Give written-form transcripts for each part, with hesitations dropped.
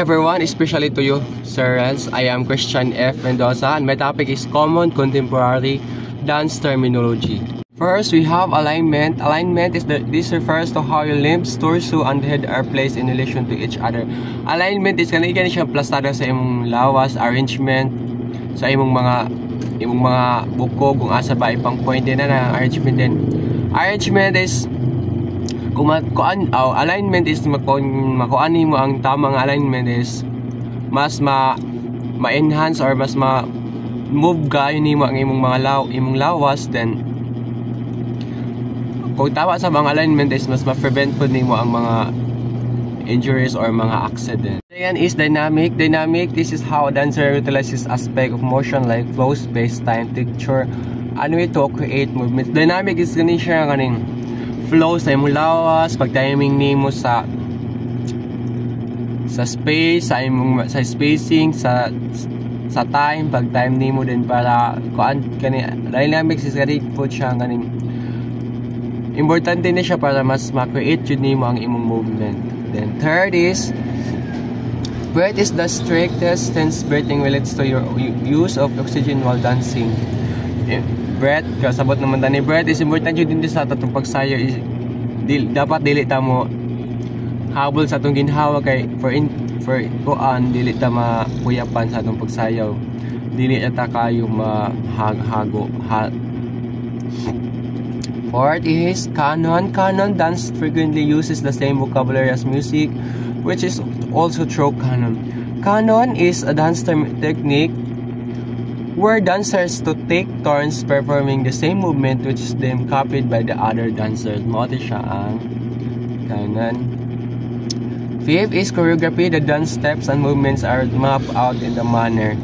everyone, especially to you, Sir Renz. I am Christian F. Mendoza and my topic is Common Contemporary Dance Terminology. First, we have alignment. Alignment is this refers to how your limbs, torso, and head are placed in relation to each other. Alignment is kanina siya plastado sa imong lawas, arrangement, sa imong mga buko kung asa ba ipang point din na arrangement din. Arrangement is alignment is makuani mo ang tamang alignment is mas ma-enhance or mas move gayon nimo ang imong lawas, then kung tama sa mga alignment is mas ma-prevent po nimo ang mga injuries or mga accident. Second is dynamic. Dynamic, this is how a dancer utilizes aspect of motion like flow, space, time, texture, and way to create movement. Dynamic is ganin siya kaning flow sa imong lawas, pag-timing nimo sa space, sa spacing, sa time, pag-time nimo din para dynamics is gani po siya ganing importante na siya para mas ma-create yun nimo ang imong movement. Then third is breath is the strictest since breathing relates to your use of oxygen while dancing. Breath, kasabot naman tani breath is important yun din sa atong pagsayo is dapat dili ta mo habol sa atong ginhawa kay for dili ta makuyapan sa atong pagsayaw, dili ta kayo mahago. Fourth is canon. Canon dance frequently uses the same vocabulary as music, which is also true canon. Canon is a dance technique where dancers to take turns performing the same movement which is then copied by the other dancers. Mo siya ang canon. Fifth is choreography. The dance steps and movements are mapped out in the manner.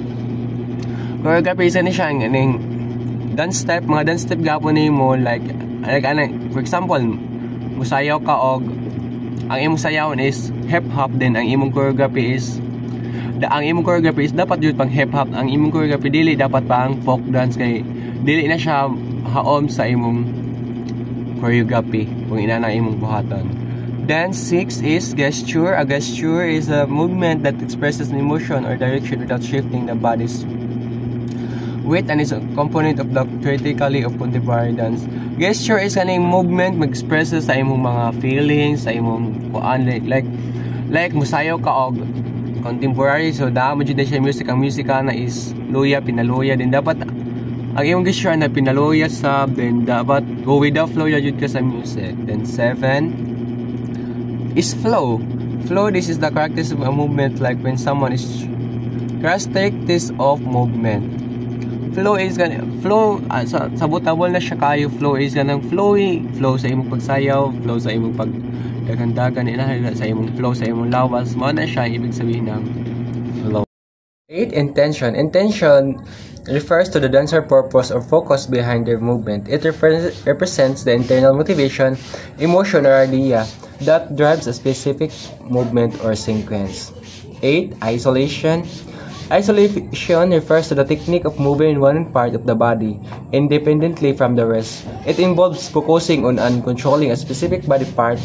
Choreography isa ni siya ang dance step. Mga dance step gapon nimo like for example, musayaw ka og ang imong sayawon is hip hop, then ang imong choreography is dapat jud pang hip hop. Ang imong choreography dili dapat pang folk dance kay dili na siya haom sa imong choreography kung ina na imong buhaton. Then 6 is gesture. A gesture is a movement that expresses an emotion or direction without shifting the body's weight and is a component of the critically of contemporary dance. Gesture is kaning movement mag-expresses sa imong mga feelings, sa imong like musayaw ka og contemporary, so damo jud siya music. Ang musika na is luya, pinaluya din dapat ang imong gesture na pinaluya sa, then dapat go with the flow jud ka sa music. Then 7 is flow. Flow, this is the characteristic of a movement like when someone is characteristics of movement. Flow is sabotable na siya kayo. Flow is ganang flow sa imong pagsayaw, flow sa imong pagdagandagan, sa imong flow sa imong lawas. Mao na siya ibig sabihin ng flow. 8. Intention. Intention refers to the dancer purpose or focus behind their movement. It represents the internal motivation, emotion, or idea that drives a specific movement or sequence. 8. Isolation. Isolation refers to the technique of moving one part of the body independently from the rest. It involves focusing on and controlling a specific body part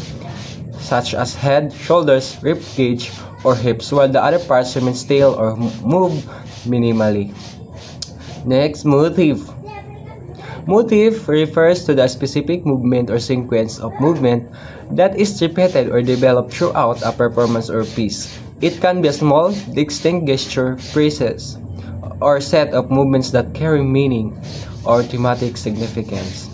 such as head, shoulders, rib cage, or hips, while the other parts remain still or move minimally. Next, motive. Motive refers to the specific movement or sequence of movement that is repeated or developed throughout a performance or piece. It can be a small, distinct gesture, phrases, or set of movements that carry meaning or thematic significance.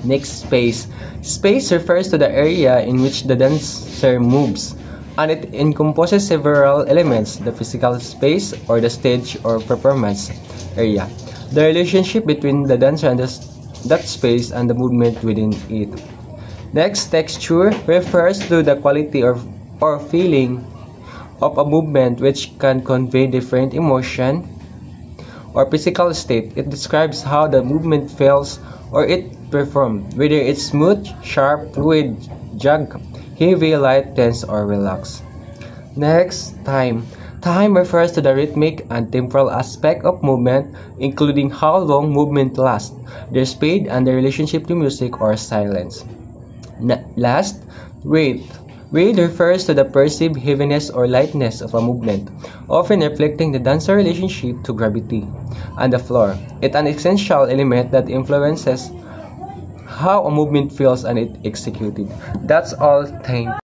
Next, space. Space refers to the area in which the dancer moves, and it encompasses several elements: the physical space or the stage or performance area, the relationship between the dancer and that space, and the movement within it. Next, texture refers to the quality or feeling of a movement which can convey different emotion or physical state. It describes how the movement feels or it performed, whether it's smooth, sharp, fluid, jog, heavy, light, tense, or relaxed. Next, time. Time refers to the rhythmic and temporal aspect of movement, including how long movement lasts, their speed, and their relationship to music or silence. Last, rate. Weight refers to the perceived heaviness or lightness of a movement, often reflecting the dancer's relationship to gravity and the floor. It's an essential element that influences how a movement feels and it executed. That's all. Thank